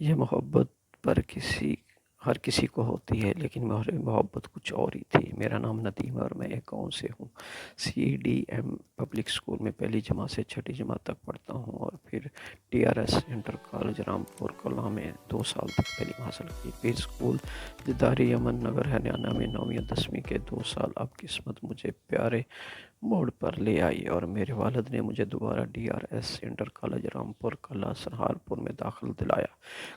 یہ محبت پر ہر کسی کو ہوتی ہے، لیکن میری محبت کچھ اور ہی تھی۔ میرا نام ندیم ہے اور میں ایک گاؤں سے ہوں۔ CDM پبلک اسکول میں پہلی جماعت سے چھٹی جماعت تک پڑھتا ہوں، اور پھر TRS انٹر کالج رامپور کلاں میں 2 سال تک تعلیم حاصل کی۔ پھر اسکول جداری یمن نگر ہریانہ میں 9ویں اور 10ویں کے 2 سال۔ اب قسمت مجھے پیارے موڑ پر لے آئی اور میرے والد نے مجھے دوبارہ DRS انٹر کالج رامپور کلاں سہارنپور میں داخل دلایا۔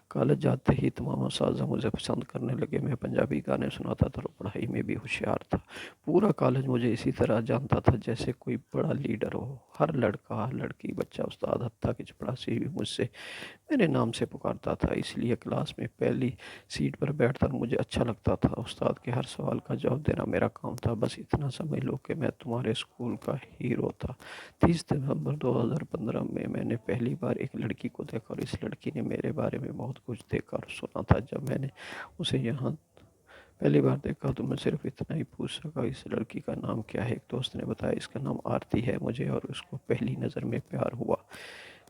کالج جاتے ہی تمام اساتذہ مجھے پسند کرنے لگے۔ میں پنجابی گانے سناتا تھا اور پڑھائی میں بھی ہوشیار تھا۔ پورا کالج مجھے اسی طرح جانتا تھا جیسے کوئی بڑا لیڈر ہو۔ ہر لڑکا، ہر لڑکی، بچہ، استاد، حتیٰ کہ چپڑاسی بھی مجھ سے میرے نام سے پکارتا تھا۔ اس لیے کلاس میں پہلی سیٹ پر بیٹھ کر مجھے اچھا لگتا تھا۔ استاد کے ہر سوال کا جواب دینا میرا کام تھا۔ بس اتنا سمجھ لو کہ میں تمہارے اسکول کا ہیرو تھا۔ 30 دسمبر 2015 میں نے پہلی بار ایک لڑکی کو دیکھا، اور اس لڑکی نے میرے بارے میں بہت کچھ دیکھا اور سنا تھا۔ جب میں نے اسے یہاں پہلی بار دیکھا تو میں صرف اتنا ہی پوچھ سکا، اس لڑکی کا نام کیا ہے؟ ایک دوست نے بتایا، اس کا نام آرتی ہے۔ مجھے اور اس کو پہلی نظر میں پیار ہوا۔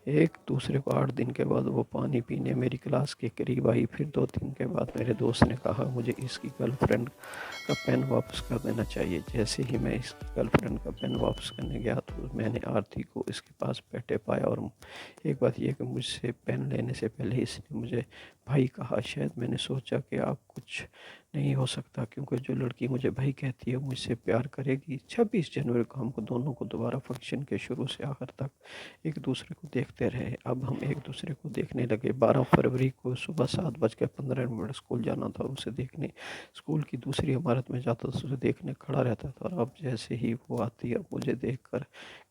ایک دوسرے کو 8 دن کے بعد وہ پانی پینے میری کلاس کے قریب آئی۔ پھر 2 دن کے بعد میرے دوست نے کہا مجھے اس کی گرل فرینڈ کا پین واپس کر دینا چاہیے۔ جیسے ہی میں اس کی گرل فرینڈ کا پین واپس کرنے گیا تو میں نے آرتی کو اس کے پاس بیٹھے پایا، اور ایک بات یہ کہ مجھ سے پین لینے سے پہلے اس نے مجھے بھائی کہا۔ شاید میں نے سوچا کہ آپ کچھ نہیں ہو سکتا، کیونکہ جو لڑکی مجھے بھائی کہتی ہے مجھ سے پیار کرے گی۔ 26 جنوری کو ہم کو دونوں کو دوبارہ فنکشن کے شروع سے آخر تک ایک دوسرے کو دیکھتے رہے۔ اب ہم ایک دوسرے کو دیکھنے لگے۔ 12 فروری کو صبح 7:15 اسکول جانا تھا، اسے دیکھنے اسکول کی دوسری عمارت میں جاتا تھا، اسے دیکھنے کھڑا رہتا تھا، اور اب جیسے ہی وہ آتی اب مجھے دیکھ کر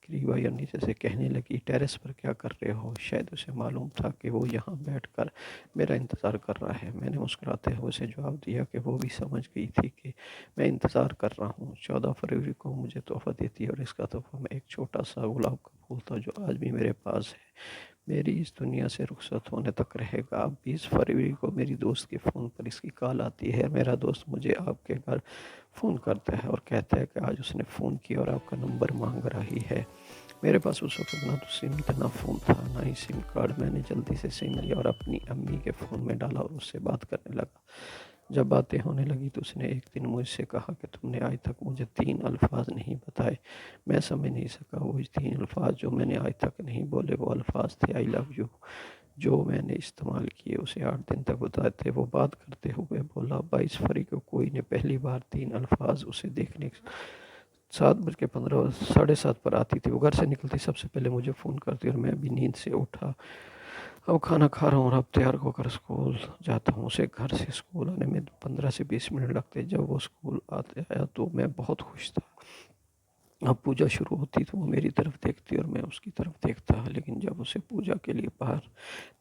قریب آئی اور نیچے سے کہنے لگی، ٹیرس پر کیا کر رہے ہو؟ شاید اسے معلوم تھا کہ وہ یہاں بیٹھ کر میرا انتظار کر رہا ہے۔ میں نے مسکراتے ہوئے اسے جواب دیا کہ وہ بھی سمجھ گئی تھی کہ میں انتظار کر رہا ہوں۔ 14 فروری کو مجھے تحفہ دیتی ہے، اور اس کا تحفہ میں ایک چھوٹا سا گلاب کا پھول تھا جو آج بھی میرے پاس ہے، میری اس دنیا سے رخصت ہونے تک رہے گا۔ اب 20 فروری کو میری دوست کے فون پر اس کی کال آتی ہے۔ میرا دوست مجھے آپ کے گھر فون کرتا ہے اور کہتا ہے کہ آج اس نے فون کیا اور آپ کا نمبر مانگ رہی ہے۔ میرے پاس اس وقت نہ تو سم تھا، نہ فون تھا، نہ ہی سم کارڈ۔ میں نے جلدی سے سم لیا اور اپنی امی کے فون میں ڈالا اور اس سے بات کرنے لگا۔ جب باتیں ہونے لگی تو اس نے ایک دن مجھ سے کہا کہ تم نے آج تک مجھے 3 الفاظ نہیں بتائے۔ میں سمجھ نہیں سکا۔ وہ 3 الفاظ جو میں نے آج تک نہیں بولے وہ الفاظ تھے آئی لو یو، جو میں نے استعمال کیے اسے 8 دن تک بتائے تھے۔ وہ بات کرتے ہوئے بولا، 22 فروری کو کوئی نے پہلی بار 3 الفاظ اسے دیکھنے 7:15 7:30 پر آتی تھی۔ وہ گھر سے نکلتی سب سے پہلے مجھے فون کرتی، اور میں ابھی نیند سے اٹھا، اب کھانا کھا رہا ہوں اور اب تیار ہو کر اسکول جاتا ہوں۔ اسے گھر سے اسکول آنے میں 15 سے 20 منٹ لگتے۔ جب وہ اسکول آیا تو میں بہت خوش تھا۔ اب پوجا شروع ہوتی تو وہ میری طرف دیکھتی اور میں اس کی طرف دیکھتا، لیکن جب اسے پوجا کے لیے باہر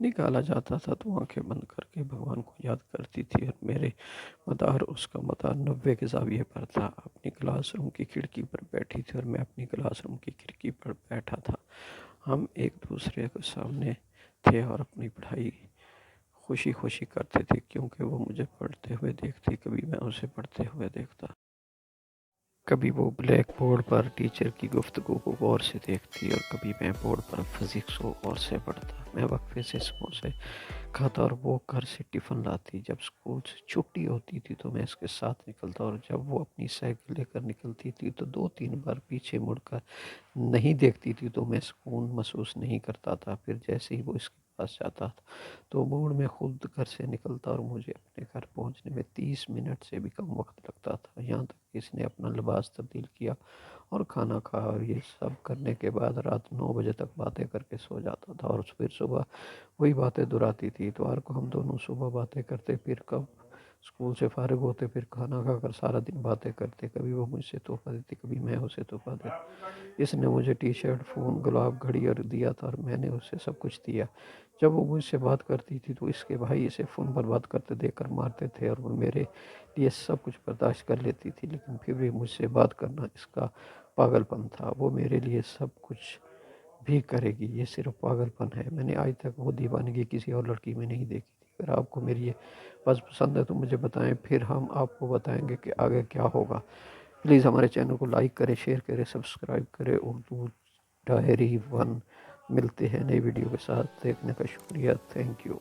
نکالا جاتا تھا تو آنکھیں بند کر کے بھگوان کو یاد کرتی تھی، اور میرے اس کا مدار 90 کے زاویے پر تھا۔ اپنی کلاس روم کی کھڑکی پر بیٹھی تھی اور میں اپنی کلاس روم کی کھڑکی پر بیٹھا تھا۔ ہم ایک دوسرے کے سامنے تھے اور اپنی پڑھائی خوشی خوشی کرتے تھے، کیونکہ وہ مجھے پڑھتے ہوئے دیکھتی، کبھی میں اسے پڑھتے ہوئے دیکھتا۔ کبھی وہ بلیک بورڈ پر ٹیچر کی گفتگو کو غور سے دیکھتی اور کبھی میں بورڈ پر فزکس کو غور سے پڑھتا۔ میں وقفے سے سموسے کھاتا اور وہ گھر سے ٹفن لاتی۔ جب اسکول سے چھٹی ہوتی تھی تو میں اس کے ساتھ نکلتا، اور جب وہ اپنی سائیکل لے کر نکلتی تھی تو 2-3 بار پیچھے مڑ کر نہیں دیکھتی تھی تو میں سکون محسوس نہیں کرتا تھا۔ پھر جیسے ہی وہ اس کے پاس جاتا تھا تو موڑ میں خود گھر سے نکلتا، اور مجھے اپنے گھر پہنچنے میں 30 منٹ سے بھی کم وقت لگتا تھا، یہاں تک کہ اس نے اپنا لباس تبدیل کیا اور کھانا کھا، اور یہ سب کرنے کے بعد رات 9 بجے تک باتیں کر کے سو جاتا تھا، اور پھر صبح وہی باتیں دہراتی تھی۔ اتوار کو ہم دونوں صبح باتیں کرتے، پھر کب اسکول سے فارغ ہوتے، پھر کھانا کھا کر سارا دن باتیں کرتے۔ کبھی وہ مجھ سے تحفہ دیتی، کبھی میں اسے تحفہ دیتا۔ اس نے مجھے ٹی شرٹ، فون، گلاب، گھڑی اور دیا تھا، اور میں نے اسے سب کچھ دیا۔ جب وہ مجھ سے بات کرتی تھی تو اس کے بھائی اسے فون پر بات کرتے دیکھ کر مارتے تھے، اور وہ میرے لیے سب کچھ برداشت کر لیتی تھی، لیکن پھر بھی مجھ سے بات کرنا اس کا پاگل پن تھا۔ وہ میرے لیے سب کچھ بھی کرے گی، یہ صرف پاگل پن ہے۔ میں نے آج تک وہ دیوانگی کسی اور لڑکی میں نہیں دیکھی تھی۔ اگر آپ کو میری یہ بات پسند ہے تو مجھے بتائیں، پھر ہم آپ کو بتائیں گے کہ آگے کیا ہوگا۔ پلیز ہمارے چینل کو لائک کریں، شیئر کریں، سبسکرائب کریں۔ اردو ڈائری 1 ملتے ہیں نئی ویڈیو کے ساتھ۔ دیکھنے کا شکریہ، تھینک یو۔